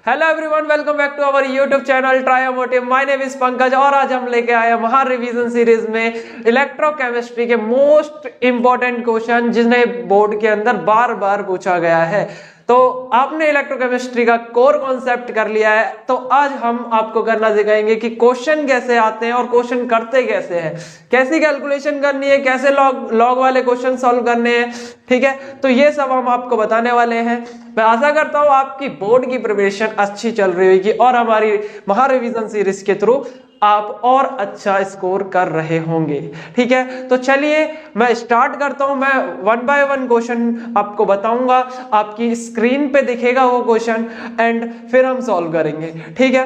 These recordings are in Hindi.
Hello everyone, welcome back to our YouTube channel Triomotive. My name is Pankaj और आज हम लेके आए हैं महा रिवीजन सीरीज में इलेक्ट्रोकेमिस्ट्री के मोस्ट इंपॉर्टेंट क्वेश्चन जिन्हें बोर्ड के अंदर बार बार पूछा गया है। तो आपने इलेक्ट्रोकेमिस्ट्री का कोर कॉन्सेप्ट कर लिया है, तो आज हम आपको करना सिखाएंगे कि क्वेश्चन कैसे आते हैं और क्वेश्चन करते कैसे हैं, कैसी कैलकुलेशन करनी है, कैसे लॉग वाले क्वेश्चन सॉल्व करने हैं। ठीक है, तो ये सब हम आपको बताने वाले हैं। मैं आशा करता हूं आपकी बोर्ड की प्रिपरेशन अच्छी चल रही होगी और हमारी महा रिवीजन सीरीज के थ्रू आप और अच्छा स्कोर कर रहे होंगे। ठीक है, तो चलिए मैं स्टार्ट करता हूं। मैं वन बाय वन क्वेश्चन आपको बताऊंगा, आपकी स्क्रीन पे दिखेगा वो क्वेश्चन एंड फिर हम सॉल्व करेंगे। ठीक है,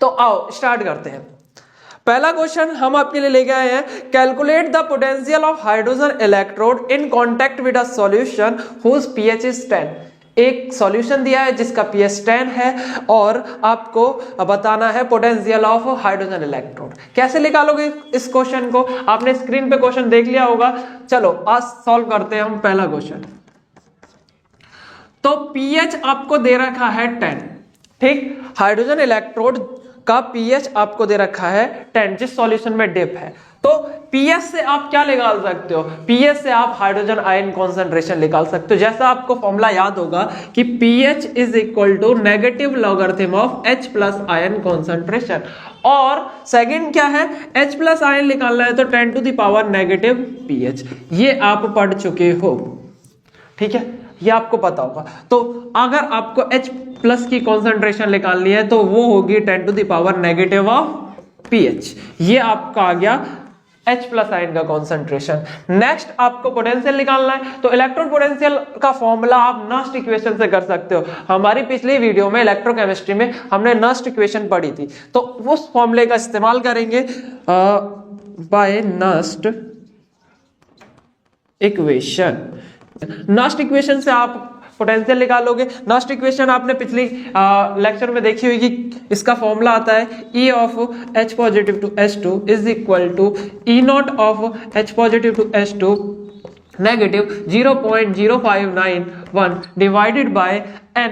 तो आओ स्टार्ट करते हैं। पहला क्वेश्चन हम आपके लिए लेके आए हैं, calculate the potential of hydrogen electrode in contact with a solution whose pH is 10। एक सॉल्यूशन दिया है जिसका पीएच 10 है और आपको बताना है पोटेंशियल ऑफ हाइड्रोजन इलेक्ट्रोड। कैसे निकालोगे इस क्वेश्चन को? आपने स्क्रीन पे क्वेश्चन देख लिया होगा। चलो आज सॉल्व करते हैं हम पहला क्वेश्चन। तो पीएच आपको दे रखा है 10। ठीक, हाइड्रोजन इलेक्ट्रोड का पीएच आपको दे रखा है 10 जिस सॉल्यूशन में डिप है। तो पीएच से आप क्या निकाल सकते हो? पीएच से आप हाइड्रोजन आयन कॉन्सेंट्रेशन निकाल सकते हो। जैसा आपको फॉर्मूला याद होगा कि pH is equal to negative logarithm of H plus ion concentration. और सेकंड क्या है, H प्लस आयन निकालना है तो 10 to the power negative pH. ये आप पढ़ चुके हो। ठीक है, ये आपको पता होगा। तो अगर आपको H प्लस की कॉन्सेंट्रेशन निकालनी है तो वो होगी 10 to the power negative of pH. ये आपका आ गया H प्लस आयन का कॉन्सेंट्रेशन। नेक्स्ट आपको पोटेंशियल निकालना है, तो इलेक्ट्रॉन पोटेंशियल का फॉर्मूला आप नस्ट इक्वेशन से कर सकते हो। हमारी पिछली वीडियो में इलेक्ट्रोकेमिस्ट्री में हमने नस्ट इक्वेशन पढ़ी थी, तो उस फॉर्मूले का इस्तेमाल करेंगे by Nernst equation. Nernst equation से आप पोटेंशियल निकालोगे। नस्ट इक्वेशन आपने पिछली लेक्चर में देखी होगी। इसका फॉर्मूला आता है E of H positive to H2 is equal to E naught of H positive to H2 negative 0.0591 divided by n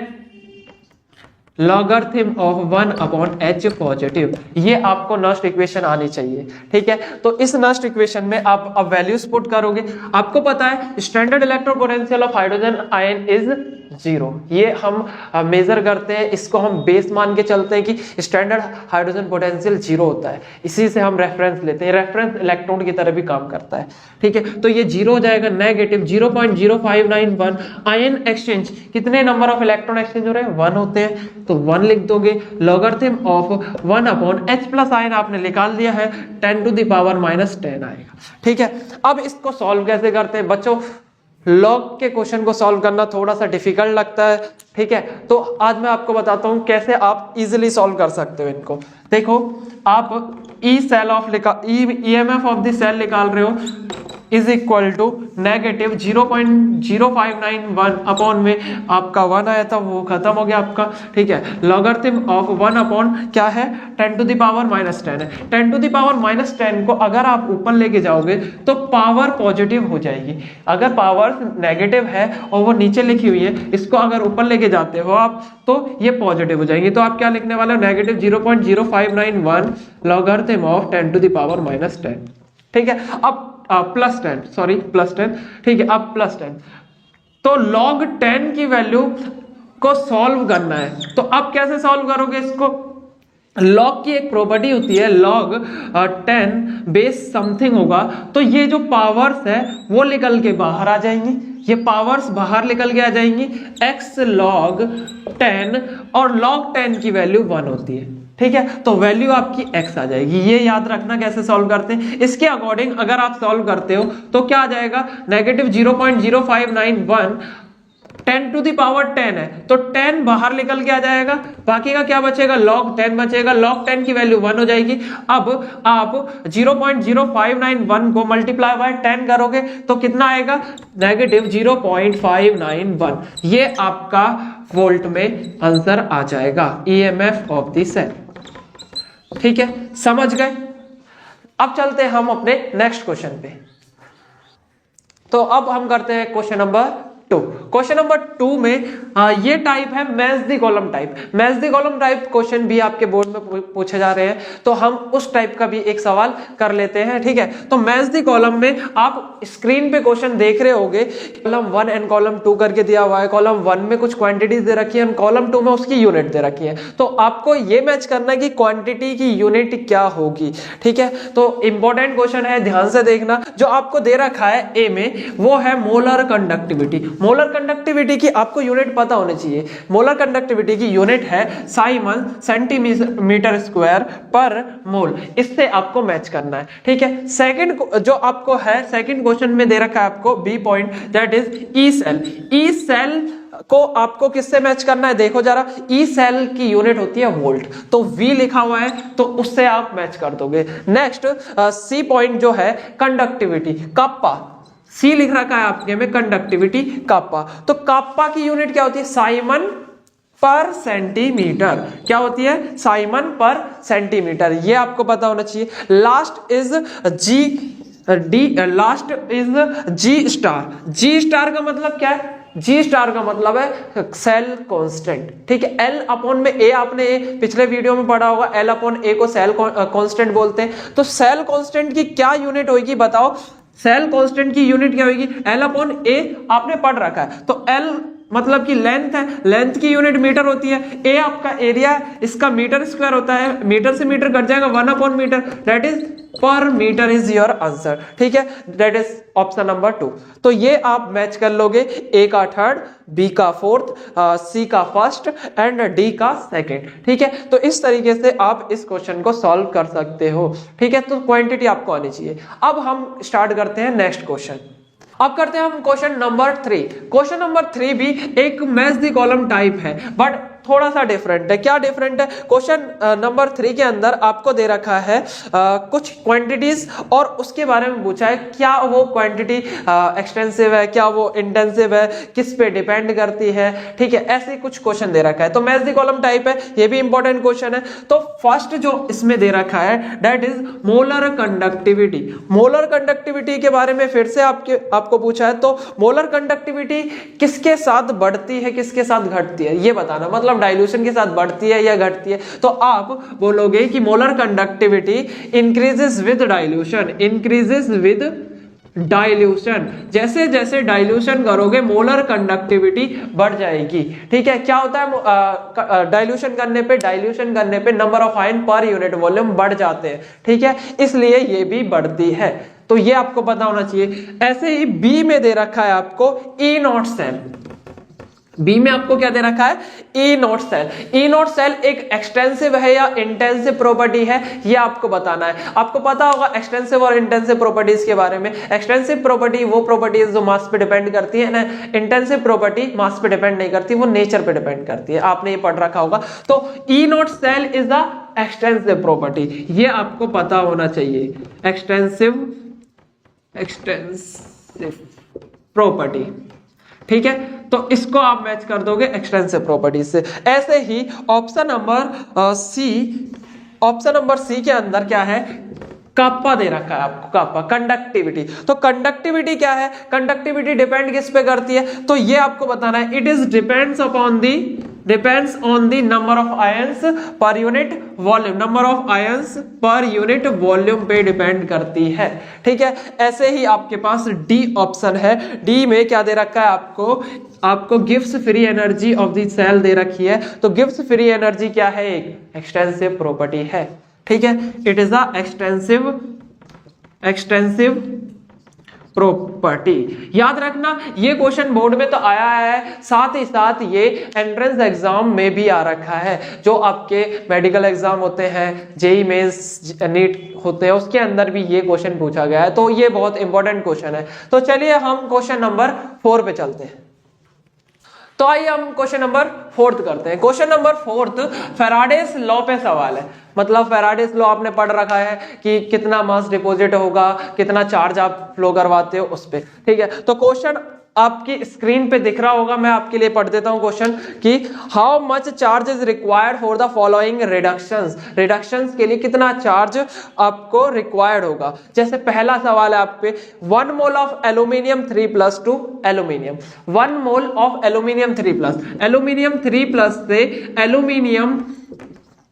logarithm of 1 upon H positive. ये आपको नस्ट इक्वेशन आनी चाहिए। ठीक है, तो इस नस्ट इक्वेशन में आप अब वैल्यूज पुट करोगे। आपको पता है standard electron potential of hydrogen ion is 0। ये हम मेजर करते हैं, इसको हम बेस मान के चलते हैं कि स्टैंडर्ड हाइड्रोजन पोटेंशियल 0 होता है। इसी से हम रेफरेंस लेते हैं, रेफरेंस इलेक्ट्रॉन की तरह भी काम करता है। ठीक है, तो ये 0 हो जाएगा, नेगेटिव 0.0591। आयन एक्सचेंज, कितने नंबर ऑफ इलेक्ट्रॉन एक्सचेंज हो रहे हैं? 1 होते हैं, तो 1 लिख दोगे। Logarithm of 1 upon H plus ion आपने निकाल दिया है, 10 टू द पावर -10 आएगा। ठीक है, अब इसको सॉल्व कैसे करते हैं बच्चों? लॉग के क्वेश्चन को सॉल्व करना थोड़ा सा डिफिकल्ट लगता है। ठीक है, तो आज मैं आपको बताता हूं कैसे आप इजीली सॉल्व कर सकते हो इनको। देखो, आप ईएमएफ ऑफ द सेल निकाल रहे हो is equal to negative 0.0591 upon में आपका 1 आया था, वो खत्म हो गया आपका। ठीक है, लॉगरिथम ऑफ 1 अपॉन क्या है? 10 टू द पावर -10 है। 10 टू द पावर -10 को अगर आप ऊपर लेके जाओगे तो पावर पॉजिटिव हो जाएगी। अगर पावर नेगेटिव है और वो नीचे लिखी हुई है, इसको अगर ऊपर लेके जाते हो आप तो ये पॉजिटिव हो जाएंगे। तो आप क्या लिखने वाले हो? Negative 0.0591 logarithm of 10 to the power -10। ठीक है, अब प्लस 10। ठीक है, अब +10। तो log 10 की वैल्यू को सॉल्व करना है। तो अब कैसे सॉल्व करोगे इसको? log की एक प्रॉपर्टी होती है, log 10 बेस समथिंग होगा, तो ये जो पावर्स है वो निकल के बाहर आ जाएंगी। ये पावर्स बाहर निकल के आ जाएंगी, x log 10 और log 10 की वैल्यू 1 होती है। ठीक है, तो वैल्यू आपकी x आ जाएगी। ये याद रखना कैसे सॉल्व करते हैं। इसके अकॉर्डिंग अगर आप सॉल्व करते हो तो क्या आ जाएगा? नेगेटिव 0.0591 10 टू द पावर 10 है, तो 10 बाहर निकल के आ जाएगा, बाकी का क्या बचेगा? log 10 बचेगा। log 10 की वैल्यू 1 हो जाएगी। अब आप 0.0591 को मल्टीप्लाई बाय 10 करोगे तो कितना आएगा? नेगेटिव 0.591। ये आपका वोल्ट में आंसर आ जाएगा, ईएमएफ ऑफ द सेल। ठीक है, समझ गए? अब चलते हैं हम अपने नेक्स्ट क्वेश्चन पे। तो अब हम करते हैं क्वेश्चन नंबर 2। क्वेश्चन नंबर 2 में ये टाइप है match the column type. Match the column type question भी आपके बोर्ड में पूछे जा रहे हैं, तो हम उस टाइप का भी एक सवाल कर लेते हैं। ठीक है, तो मैच द कॉलम में आप स्क्रीन पे क्वेश्चन देख रहे होंगे, कॉलम 1 एंड कॉलम 2 करके दिया हुआ है। कॉलम 1 में कुछ क्वांटिटीज दे रखी है, कॉलम 2 में उसकी यूनिट दे रखी है। तो आपको ये मैच करना है कि क्वांटिटी की यूनिट क्या होगी। ठीक है, तो इंपॉर्टेंट क्वेश्चन है, ध्यान से देखना। जो आपको दे रखा है ए में, वो है मोलर कंडक्टिविटी। मोलर कंडक्टिविटी की आपको यूनिट पता होनी चाहिए। मोलर कंडक्टिविटी की यूनिट है साइमन सेंटीमीटर स्क्वायर पर मोल। इससे आपको मैच करना है। ठीक है, सेकंड जो आपको है, सेकंड क्वेश्चन में दे रखा है आपको B point, that is E cell. E cell को आपको किससे मैच करना है, देखो जरा। ई सेल की यूनिट होती है वोल्ट, तो V लिखा हुआ है तो उससे आप मैच कर दोगे। नेक्स्ट सी पॉइंट जो है कंडक्टिविटी, काप्पा। सी लिख रखा है आपके में कंडक्टिविटी काप्पा, तो काप्पा की यूनिट क्या होती है, साइमन पर सेंटीमीटर। क्या होती है, साइमन पर सेंटीमीटर। ये आपको पता होना चाहिए। Last is G D, last is G star. G star का मतलब क्या है, जी स्टार का मतलब है सेल कांस्टेंट। ठीक है, एल अपॉन में ए, आपने पिछले वीडियो में पढ़ा होगा, एल अपॉन ए को सेल कांस्टेंट बोलते हैं। तो सेल कांस्टेंट की क्या यूनिट होगी बताओ, सेल कांस्टेंट की यूनिट क्या होगी, एल अपॉन ए आपने पढ़ रखा है। तो एल मतलब कि लेंथ है, लेंथ की यूनिट मीटर होती है। ए आपका एरिया है, इसका मीटर स्क्वायर होता है, मीटर से मीटर कट जाएगा, 1 अपॉन मीटर, दैट इज पर मीटर इज योर आंसर। ठीक है, दैट इज ऑप्शन नंबर 2। तो ये आप मैच कर लोगे, ए का थर्ड, बी का फोर्थ, सी का फर्स्ट एंड डी का सेकंड। ठीक है, तो इस तरीके से आप इस क्वेश्चन को सॉल्व कर सकते हो। ठीक है, तो क्वांटिटी आपको आनी चाहिए। अब हम स्टार्ट करते हैं नेक्स्ट क्वेश्चन। अब करते हैं हम क्वेश्चन नंबर 3। क्वेश्चन नंबर 3 भी एक मैच द कॉलम टाइप है, बट थोड़ा सा डिफरेंट है। क्या डिफरेंट है, क्वेश्चन नंबर 3 के अंदर आपको दे रखा है कुछ क्वांटिटीज और उसके बारे में पूछा है, क्या वो क्वांटिटी एक्सटेंसिव है, क्या वो इंटेंसिव है, किस पे डिपेंड करती है। ठीक है, ऐसे कुछ क्वेश्चन दे रखा है। तो मैच द कॉलम टाइप है, ये भी इंपॉर्टेंट क्वेश्चन है। तो फर्स्ट जो इसमें दे रखा है that is molar conductivity. Molar conductivity के बारे में फिर से आपको पूछा है, तो मोलर कंडक्टिविटी किसके साथ बढ़ती है, किसके साथ घटती है, ये बताना। मतलब डाइल्यूशन के साथ बढ़ती है या घटती है। तो आप बोलोगे कि molar conductivity increases with dilution, increases with dilution. जैसे जैसे डाइल्यूशन करोगे मोलर कंडक्टिविटी बढ़ जाएगी। ठीक है, क्या होता है डाइल्यूशन करने पे नंबर ऑफ आयन पर यूनिट वॉल्यूम बढ़ जाते हैं। ठीक है, इसलिए ये भी बढ़ती है, तो ये आपको पता होना चाहिए। ऐसे ही बी में दे रखा है आपको ई नॉट सेल। बी में आपको क्या दे रखा है, E naught cell. E naught cell एक एक्सटेंसिव है या इंटेंसिव प्रॉपर्टी है, ये आपको बताना है। आपको पता होगा एक्सटेंसिव और इंटेंसिव प्रॉपर्टीज के बारे में। एक्सटेंसिव प्रॉपर्टी वो प्रॉपर्टीज जो मास पे डिपेंड करती है ना, इंटेंसिव प्रॉपर्टी मास पे डिपेंड नहीं करती, वो नेचर पे डिपेंड करती है। आपने ये पढ़ रखा होगा। तो E naught cell is the extensive property, ये आपको पता होना चाहिए। Extensive property. ठीक है, तो इसको आप मैच कर दोगे एक्सटेंसिव प्रॉपर्टी से। ऐसे ही ऑप्शन नंबर सी के अंदर क्या है, काप्पा दे रखा है आपको, काप्पा कंडक्टिविटी। तो कंडक्टिविटी क्या है, कंडक्टिविटी डिपेंड किस पे करती है, तो ये आपको बताना है। It is depends on the number of ions per unit volume, number of ions per unit volume पे डिपेंड करती है। ठीक है, ऐसे ही आपके पास डी ऑप्शन है। डी में क्या दे रखा है आपको gives free energy of the cell दे रखी है। तो गिव्स फ्री एनर्जी क्या है, एक एक्सटेंसिव प्रॉपर्टी है। ठीक है, it is the extensive property. याद रखना, ये क्वेश्चन बोर्ड में तो आया है, साथ ही साथ ये एंट्रेंस एग्जाम में भी आ रखा है। जो आपके मेडिकल एग्जाम होते हैं, जेई मेंस, नीट होते हैं, उसके अंदर भी ये क्वेश्चन पूछा गया है। तो ये बहुत इंपॉर्टेंट क्वेश्चन है। तो चलिए हम क्वेश्चन नंबर 4 पे चलते हैं। तो आइए हम क्वेश्चन नंबर 4 करते हैं। क्वेश्चन नंबर 4 फैराडेस लॉ पे सवाल है। मतलब फैराडेस लॉ आपने पढ़ रखा है कि कितना मास डिपॉजिट होगा, कितना चार्ज आप फ्लो करवाते हो उस पे। ठीक है, तो क्वेश्चन आपकी स्क्रीन पे दिख रहा होगा, मैं आपके लिए पढ़ देता हूं क्वेश्चन कि how much charge is required for the following reductions. Reductions के लिए कितना चार्ज आपको रिक्वायर्ड होगा। जैसे पहला सवाल है आप पे 1 mole of aluminium 3+2 aluminium, 1 mole of aluminium 3+, aluminium 3+ से एल्यूमिनियम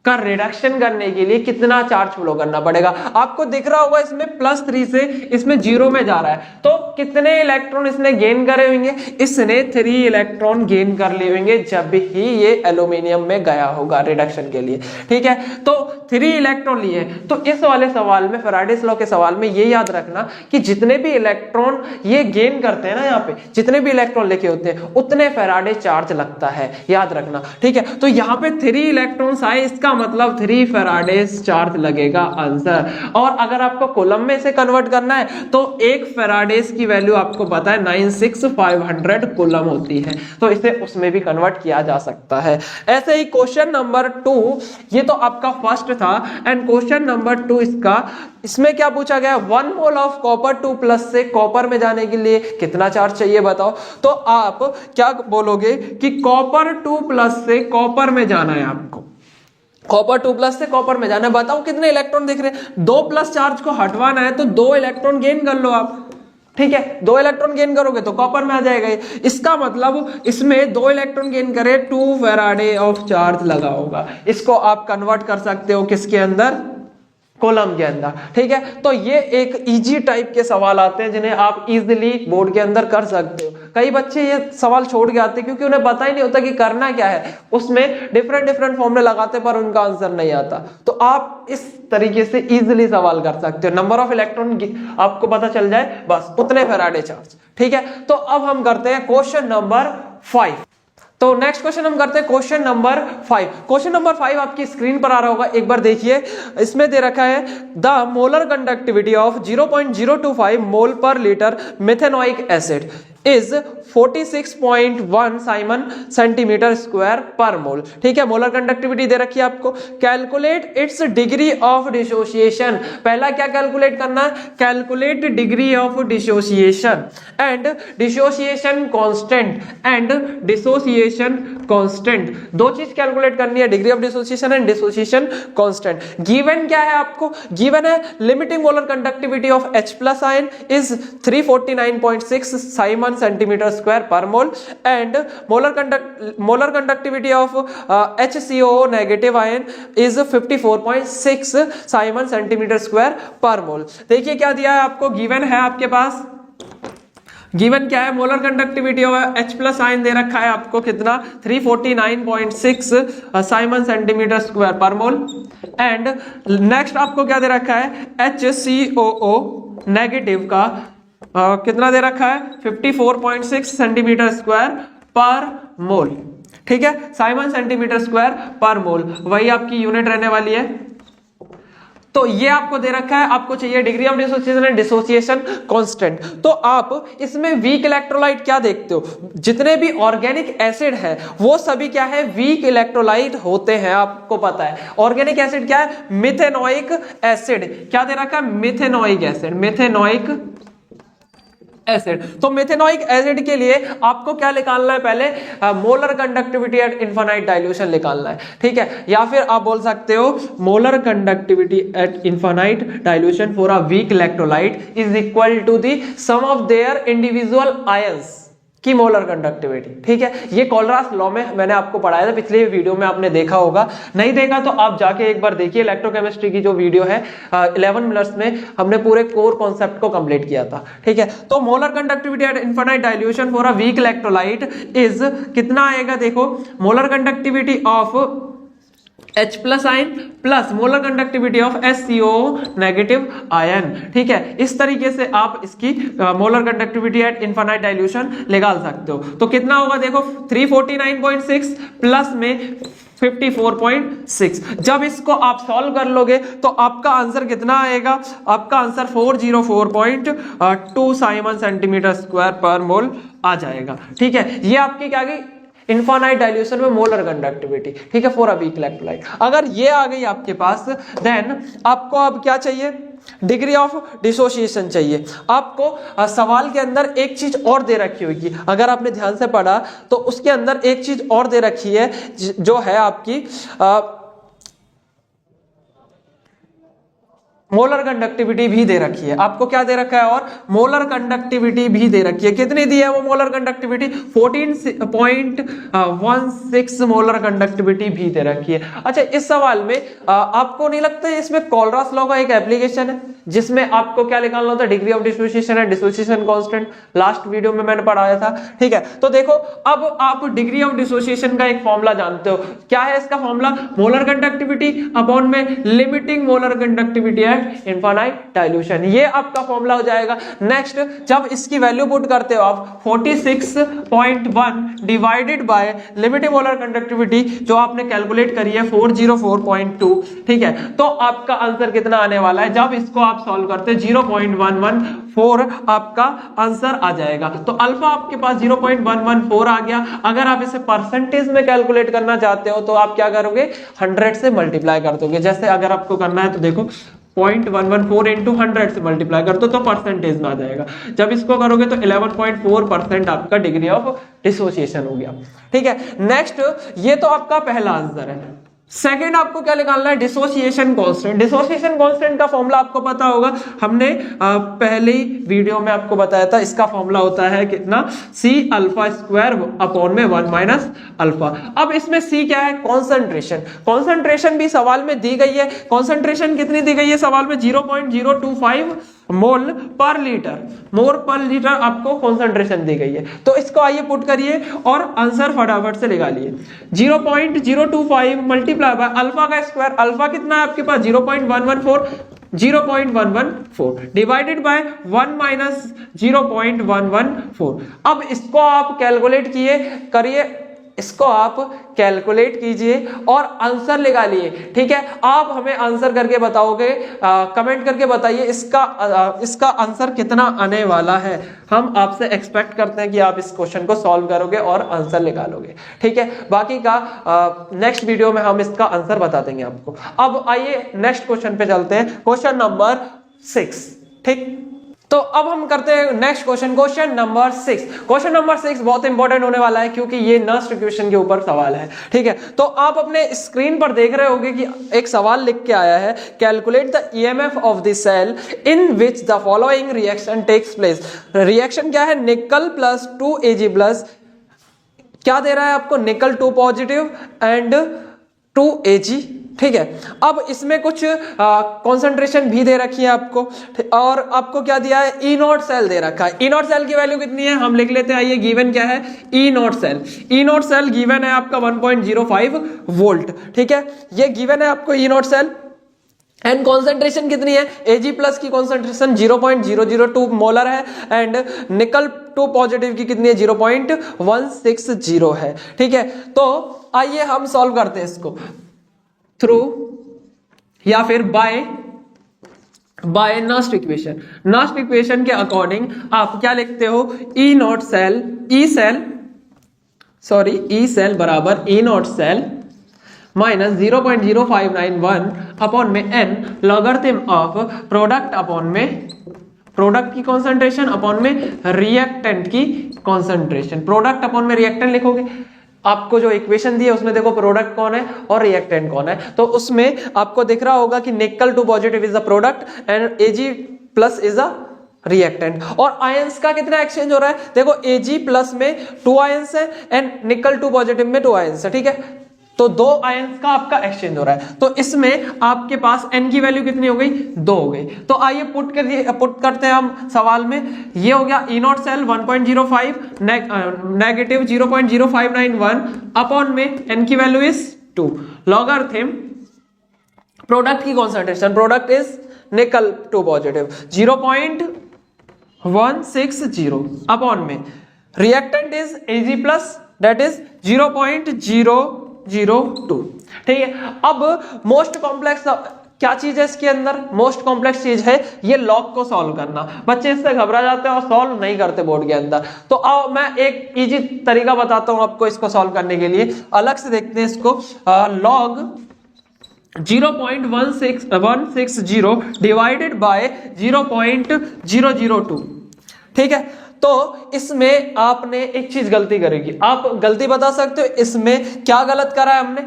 का रिडक्शन करने के लिए कितना चार्ज फ्लो करना पड़ेगा। आपको दिख रहा होगा इसमें +3 से इसमें 0 में जा रहा है, तो कितने इलेक्ट्रॉन इसने गेन करे होंगे, इसने 3 इलेक्ट्रॉन गेन कर लिए होंगे जब ही ये एल्यूमिनियम में गया होगा रिडक्शन के लिए। ठीक है, तो 3 इलेक्ट्रॉन लिए। तो इस वाले सवाल में, फैराडेस लॉ के सवाल में ये याद रखना कि जितने भी इलेक्ट्रॉन ये गेन करते हैं ना, यहाँ पे जितने भी इलेक्ट्रॉन लेके होते हैं उतने फैराडे चार्ज लगता है, याद रखना। ठीक है, तो यहाँ पे 3 इलेक्ट्रॉन्स आए, इसका मतलब 3 फैराडेस चार्ज लगेगा आंसर। और अगर आपको कूलम में से कन्वर्ट करना है तो 1 फैराडेस की वैल्यू आपको पता है 96500 कूलम होती है, तो इसे उसमें भी कन्वर्ट किया जा सकता है। ऐसे ही क्वेश्चन नंबर 2, ये तो आपका फर्स्ट था, एंड क्वेश्चन नंबर 2 इसमें क्या पूछा गया, 1 मोल ऑफ कॉपर 2+ से कॉपर में जाने के लिए कितना चार्ज चाहिए बताओ। तो आप क्या बोलोगे कि कॉपर 2+ से कॉपर में जाना है, आपको कॉपर 2+ से कॉपर में जाना है। बताओ कितने इलेक्ट्रॉन दिख रहे हैं, 2+ चार्ज को हटवाना है तो 2 इलेक्ट्रॉन गेन कर लो आप। ठीक है, 2 इलेक्ट्रॉन गेन करोगे तो कॉपर में आ जाएगा। इसका मतलब इसमें 2 इलेक्ट्रॉन गेन करे 2 फैराडे ऑफ चार्ज लगा होगा। इसको आप कन्वर्ट कर सकते हो किसके अंदर, कॉलम के अंदर। ठीक है, तो ये एक इजी टाइप के सवाल आते हैं जिन्हें आप इजीली बोर्ड के अंदर कर सकते हो। कई बच्चे ये सवाल छोड़ के आते हैं क्योंकि उन्हें पता ही नहीं होता कि करना क्या है, उसमें डिफरेंट फॉर्मूले लगाते पर उनका आंसर नहीं आता। तो आप इस तरीके से इजीली सवाल कर सकते हो, नंबर ऑफ इलेक्ट्रॉन आपको पता चल जाए बस उतने फैराडे चार्ज। ठीक है, तो अब हम करते हैं क्वेश्चन नंबर 5। तो नेक्स्ट क्वेश्चन हम करते हैं क्वेश्चन नंबर 5। क्वेश्चन नंबर 5 आपकी स्क्रीन पर आ रहा होगा, एक बार देखिए। इसमें दे रखा है द मोलर कंडक्टिविटी ऑफ 0.025 मोल पर litre methanoic acid is 46.1 Simon centimetre square per मोल। ठीक है, मोलर कंडक्टिविटी दे रखी है आपको। Calculate its degree of dissociation. पहला क्या कैलकुलेट करना है, calculate degree of dissociation and dissociation constant and dissociation constant. दो चीज कैलकुलेट करनी है, degree of dissociation and dissociation constant. Given क्या है आपको, गिवन है limiting molar conductivity of H+ ion is 349.6 siemens centimetre square per mole and molar conductivity of HCO negative ion is 54.6 siemens centimetre square per mole. देखिए क्या दिया है आपको, गिवन है आपके पास, गिवन क्या है, molar conductivity of H+ ion दे रखा है आपको कितना, 349.6 siemens centimetre square per mole. And next आपको क्या दे रखा है, HCOO नेगेटिव का कितना दे रखा है, 54.6 सेंटीमीटर स्क्वायर पर मोल। ठीक है, साइमन सेंटीमीटर स्क्वायर पर मोल वही आपकी यूनिट रहने वाली है। तो ये आपको दे रखा है, आपको चाहिए degree of dissociation and dissociation constant. तो आप इसमें वीक इलेक्ट्रोलाइट क्या देखते हो, जितने भी ऑर्गेनिक एसिड है वो सभी क्या है, वीक इलेक्ट्रोलाइट होते हैं। आपको पता है ऑर्गेनिक एसिड क्या है, मिथेनोइक एसिड। क्या दे रखा है, मिथेनोइक एसिड, मिथेनोइक एसिड। तो मेथेनोइक एसिड के लिए आपको क्या निकालना है, पहले molar conductivity at infinite dilution निकालना है। ठीक है, या फिर आप बोल सकते हो molar conductivity at infinite dilution for a weak electrolyte is equal to the sum of their individual ions की मोलर कंडक्टिविटी। ठीक है, ये कोलरास लॉ में मैंने आपको पढ़ाया था, पिछले वीडियो में आपने देखा होगा, नहीं देखा तो आप जाके एक बार देखिए। इलेक्ट्रोकेमिस्ट्री की जो वीडियो है 11 मिनट्स में हमने पूरे कोर कॉन्सेप्ट को कंप्लीट किया था। ठीक है, तो molar conductivity at infinite dilution for a weak electrolyte is कितना आएगा, देखो molar conductivity of H+ ion plus molar conductivity of HCO negative ion. ठीक है, इस तरीके से आप इसकी molar conductivity at infinite dilution निकाल सकते हो। तो कितना होगा देखो, 349.6 प्लस में 54.6। जब इसको आप सॉल्व कर लोगे तो आपका आंसर कितना आएगा, आपका answer 404.2 Simon centimetre square per मोल आ जाएगा। ठीक है, ये आपकी क्या गई, इनफाइनाइट डाइल्यूशन में मोलर कंडक्टिविटी। ठीक है, फॉर अ वीक इलेक्ट्रोलाइट। अगर ये आ गई आपके पास, देन आपको अब क्या चाहिए, डिग्री ऑफ डिसोसिएशन चाहिए आपको। सवाल के अंदर एक चीज और दे रखी होगी, अगर आपने ध्यान से पढ़ा तो उसके अंदर एक चीज और दे रखी है जो है आपकी मोलर कंडक्टिविटी भी दे रखी है। आपको क्या दे रखा है, और मोलर कंडक्टिविटी भी दे रखी है। कितनी दी है वो मोलर कंडक्टिविटी? 14.16 मोलर कंडक्टिविटी भी दे रखी है। अच्छा, इस सवाल में आपको नहीं लगता है इसमें कोलरास लॉ का एक एप्लीकेशन है, जिसमें आपको क्या निकालना होता है? Degree of dissociation and dissociation constant. Last video में मैंने पढ़ाया था, ठीक है। तो देखो, अब आप डिग्री ऑफ डिसोसिएशन का एक फॉर्मूला जानते हो, क्या है इसका फॉर्मूला? मोलर कंडक्टिविटी अपॉन में limiting molar conductivity infinite dilution, ये आपका फॉर्मूला हो जाएगा। नेक्स्ट, जब इसकी वैल्यू पुट करते हो आप 46.1 divided by limiting molar conductivity जो आपने कैलकुलेट करी है 404.2, ठीक है, तो आपका आंसर कितना आने वाला है? जब इसको आप सॉल्व करते 0.114 आपका आंसर आ जाएगा। तो अल्फा आपके पास 0.114 आ गया। अगर आप इसे परसेंटेज में कैलकुलेट करना चाहते हो तो आप क्या करोगे? 100 से मल्टीप्लाई कर दोगे। जैसे अगर आपको करना है तो देखो 0.114 इंटू 100 से मल्टीप्लाई कर दो तो परसेंटेज में आ जाएगा। जब इसको करोगे तो 11.4% आपका डिग्री ऑफ डिसोसिएशन हो गया, ठीक है। नेक्स्ट, ये तो आपका पहला आंसर है। सेकेंड आपको क्या निकालना है? Dissociation constant. डिसोसिएशन कांस्टेंट का फॉर्मूला आपको पता होगा, हमने पहले वीडियो में आपको बताया था। इसका फॉर्मूला होता है कितना? C अल्फा स्क्वायर अपॉन में 1 माइनस अल्फा। अब इसमें C क्या है? कॉन्सेंट्रेशन। कॉन्सेंट्रेशन भी सवाल में दी गई है। कॉन्सेंट्रेशन कितनी दी गई है सवाल में? 0.025 मोल पर लीटर। मोल पर लीटर आपको कॉन्सेंट्रेशन दी गई है। तो इसको आइए पुट करिए और आंसर फटाफट से निकालिए। 0.025 मल्टीप्लाई बाय अल्फा का स्क्वायर। अल्फा कितना है आपके पास? 0.114 डिवाइडेड बाय 1 माइनस 0.114। अब इसको आप कैलकुलेट करिए, इसको आप कैलकुलेट कीजिए और आंसर निकालिए, ठीक है। आप हमें आंसर करके बताओगे, कमेंट करके बताइए इसका आंसर कितना आने वाला है। हम आपसे एक्सपेक्ट करते हैं कि आप इस क्वेश्चन को सॉल्व करोगे और आंसर निकालोगे, ठीक है। बाकी का नेक्स्ट वीडियो में हम इसका आंसर बता देंगे आपको। अब आइए नेक्स्ट क्वेश्चन पे चलते हैं, क्वेश्चन नंबर 6, ठीक। तो अब हम करते हैं next question, question number 6। Question number 6 बहुत इंपॉर्टेंट होने वाला है क्योंकि ये नर्स इक्वेशन के ऊपर सवाल है, ठीक है। तो आप अपने स्क्रीन पर देख रहे होंगे कि एक सवाल लिख के आया है, calculate the EMF of the cell in which the following reaction takes place. Reaction क्या है? निकल प्लस 2Ag प्लस, क्या दे रहा है आपको? निकल 2 पॉजिटिव एंड 2Ag, ठीक है। अब इसमें कुछ कॉन्सेंट्रेशन भी दे रखी है आपको, और आपको क्या दिया है? ई नॉट सेल दे रखा है। ई नॉट सेल की वैल्यू कितनी है हम लिख लेते हैं। आइए, गिवन क्या है? E naught cell. E naught cell given है आपका 1.05 वोल्ट, ठीक है। ये गिवन है आपको ई नॉट सेल। एंड कॉन्सेंट्रेशन कितनी है? Ag प्लस की कॉन्सेंट्रेशन 0.002 मोलर है एंड निकल 2 पॉजिटिव की कितनी है? 0.160 है, ठीक है। तो आइए हम सॉल्व करते हैं इसको थ्रू या फिर by Nernst equation. Nernst equation के अकॉर्डिंग आप क्या लिखते हो? E naught cell, E cell बराबर E naught cell minus 0.0591 upon में n logarithm of product upon में प्रोडक्ट की कॉन्सेंट्रेशन अपॉन में रिएक्टेंट की कॉन्सेंट्रेशन। प्रोडक्ट अपॉन में रिएक्टेंट लिखोगे। आपको जो इक्वेशन दी है उसमें देखो प्रोडक्ट कौन है और रिएक्टेंट कौन है, तो उसमें आपको दिख रहा होगा कि निकल 2 positive is the product and Ag plus is a reactant. और आयंस का कितना एक्सचेंज हो रहा है? देखो Ag प्लस में 2 आयंस है एंड निकल 2 पॉजिटिव में 2 आयंस है, ठीक है। तो 2 आयंस का आपका एक्सचेंज हो रहा है। तो इसमें आपके पास n की वैल्यू कितनी हो गई? 2 हो गई। तो आइए पुट करते हैं हम सवाल में। ये हो गया ई नॉट सेल 1.05 नेगेटिव 0.0591 अपॉन में n की वैल्यू इज 2 लॉगरिथम प्रोडक्ट की कॉन्सेंट्रेशन, प्रोडक्ट इज निकल 2 पॉजिटिव 0.160 अपॉन में reactant is Ag plus that is 0.002, ठीक है। अब मोस्ट कॉम्प्लेक्स क्या चीज है इसके अंदर? मोस्ट कॉम्प्लेक्स चीज है ये लॉग को सॉल्व करना। बच्चे इससे घबरा जाते हैं और सॉल्व नहीं करते बोर्ड के अंदर। तो आओ मैं एक इजी तरीका बताता हूं आपको इसको सॉल्व करने के लिए। अलग से देखते हैं इसको। 0.160 डिवाइडेड बाय 0.002। ठीक है, तो इसमें आपने एक चीज गलती करेगी, आप गलती बता सकते हो इसमें क्या गलत करा है हमने।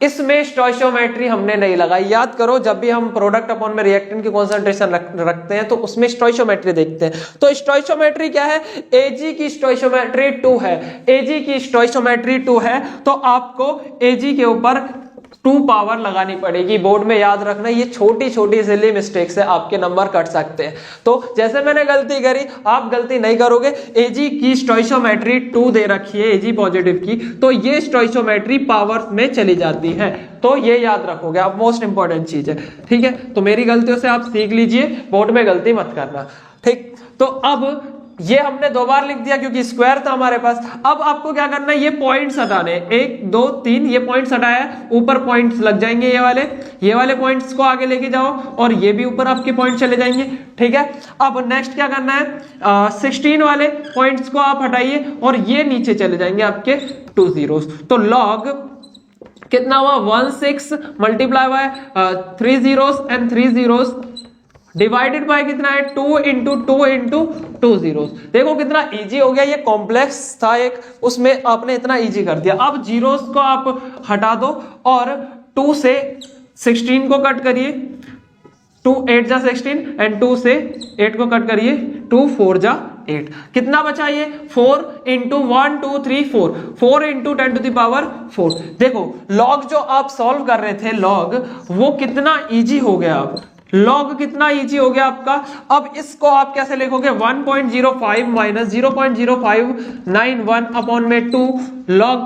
इसमें स्टोइशियोमेट्री हमने नहीं लगाई। याद करो, जब भी हम प्रोडक्ट अपॉन में रिएक्टेंट की कॉन्सेंट्रेशन रखते हैं तो उसमें स्टोइशियोमेट्री देखते हैं। तो स्टोइशियोमेट्री क्या है, एजी की स्टोइशियोमेट्री 2 है, एजी की स्टोइशियोमेट्री 2 है, तो आपको एजी के ऊपर 2 पावर लगानी पड़ेगी। बोर्ड में याद रखना, ये छोटी छोटी सिली मिस्टेक से आपके नंबर कट सकते हैं। तो जैसे मैंने गलती करी, आप गलती नहीं करोगे। एजी की स्टोइशियोमेट्री 2 दे रखी है, एजी पॉजिटिव की, तो ये स्टोइशियोमेट्री पावर में चली जाती है, तो ये याद रखोगे आप, मोस्ट इंपॉर्टेंट चीज है। ठीक है, तो मेरी गलतियों से आप सीख लीजिए, बोर्ड में गलती मत करना। ठीक, तो अब ये हमने 2 बार लिख दिया क्योंकि स्क्वायर था हमारे पास। अब आपको क्या करना है, ये पॉइंट्स हटाने, 1 2 3 ये पॉइंट्स हटाया, ऊपर पॉइंट्स लग जाएंगे, ये वाले पॉइंट्स को आगे लेके जाओ और ये भी ऊपर आपके पॉइंट चले जाएंगे। ठीक है, अब नेक्स्ट क्या करना है, 16 वाले पॉइंट्स को आप हटाइए और ये नीचे चले जाएंगे आपके 2 zeros। तो लॉग कितना हुआ, 16 multiply by 3 zeros and 3 zeros divided by कितना है, 2 इंटू 2 इंटू 2 zeros। देखो कितना इजी हो गया, ये कॉम्प्लेक्स था एक, उसमें आपने इतना इजी कर दिया। अब जीरोस को आप हटा दो और 2 से 16 को कट करिए, 2 8 जा 16 एंड 2 से 8 को कट करिए, 2 4 जा 8। कितना बचा ये, 4 into 1 2 3 4, 4 into 10 to the power 4। देखो लॉग जो आप सॉल्व कर रहे थे, लॉग वो कितना इजी हो गया, अब लॉग कितना इजी हो गया आपका। अब इसको आप कैसे लिखोगे, 1.05 माइनस 0.0591 अपॉन में 2 log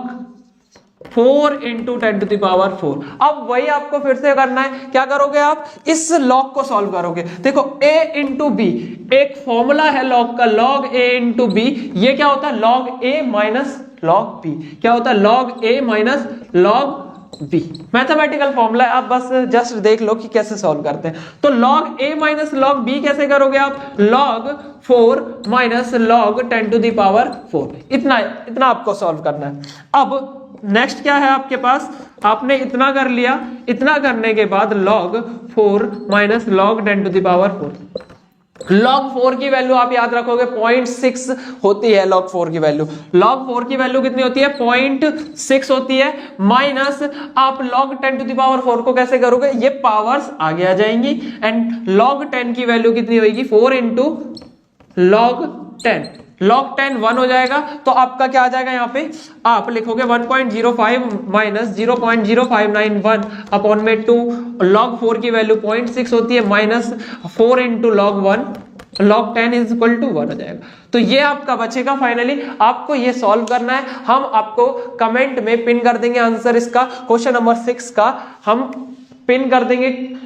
4 into 10 to the power 4। अब वही आपको फिर से करना है, क्या करोगे आप, इस लॉग को सॉल्व करोगे। देखो a इंटू बी, एक फॉर्मूला है लॉग का, लॉग a इंटू बी, ये क्या होता है, log a minus log b। क्या होता है, log a minus log b, mathematical formula है, आप बस जस्ट देख लो कि कैसे सॉल्व करते हैं। तो log a minus log b कैसे करोगे आप, log 4 minus log 10 to the power 4। इतना आपको सॉल्व करना है। अब नेक्स्ट क्या है आपके पास, आपने इतना कर लिया, इतना करने के बाद log 4 minus log 10 to the power 4। log 4 की वैल्यू आप याद रखोगे 0.6 होती है, log 4 की वैल्यू, log 4 की वैल्यू कितनी होती है, 0.6 होती है, माइनस आप log 10 टू द पावर 4 को कैसे करोगे, ये पावर्स आगे आ जाएंगी एंड log 10 की वैल्यू कितनी होगी, 4 इंटू log 10, log 10 1 हो जाएगा। तो आपका क्या आ जाएगा, यहाँ पे आप लिखोगे 1.05 माइनस 0.0591 अपॉन में 2, log 4 की वैल्यू 0.6 होती है, minus 4 into log 1, log 10 is equal to 1 हो जाएगा। तो ये आपका बचेगा। फाइनली आपको ये सॉल्व करना है, हम आपको कमेंट में पिन कर देंगे आंसर, इसका क्वेश्चन नंबर 6 का हम पिन कर देंगे।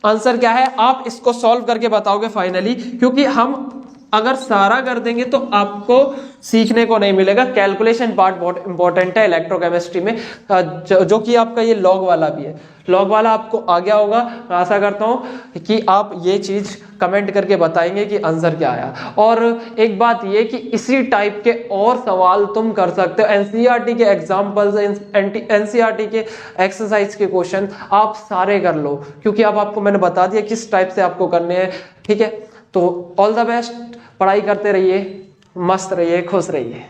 आंसर क्या है आप इसको सॉल्व करके बताओगे फाइनली, क्योंकि हम अगर सारा कर देंगे तो आपको सीखने को नहीं मिलेगा। कैलकुलेशन पार्ट बहुत इंपॉर्टेंट है इलेक्ट्रोकेमिस्ट्री में, जो कि आपका ये लॉग वाला भी है। लॉग वाला आपको आ गया होगा, मैं आशा करता हूं कि आप ये चीज कमेंट करके बताएंगे कि आंसर क्या आया। और एक बात ये कि इसी टाइप के और सवाल तुम कर सकते हो, एनसीईआरटी के एग्जांपल्स, एनसीईआरटी के एक्सरसाइज के क्वेश्चन आप सारे कर लो, क्योंकि अब आपको मैंने बता दिया किस टाइप से आपको करने हैं। ठीक है, तो ऑल द बेस्ट, पढ़ाई करते रहिए, मस्त रहिए, खुश रहिए।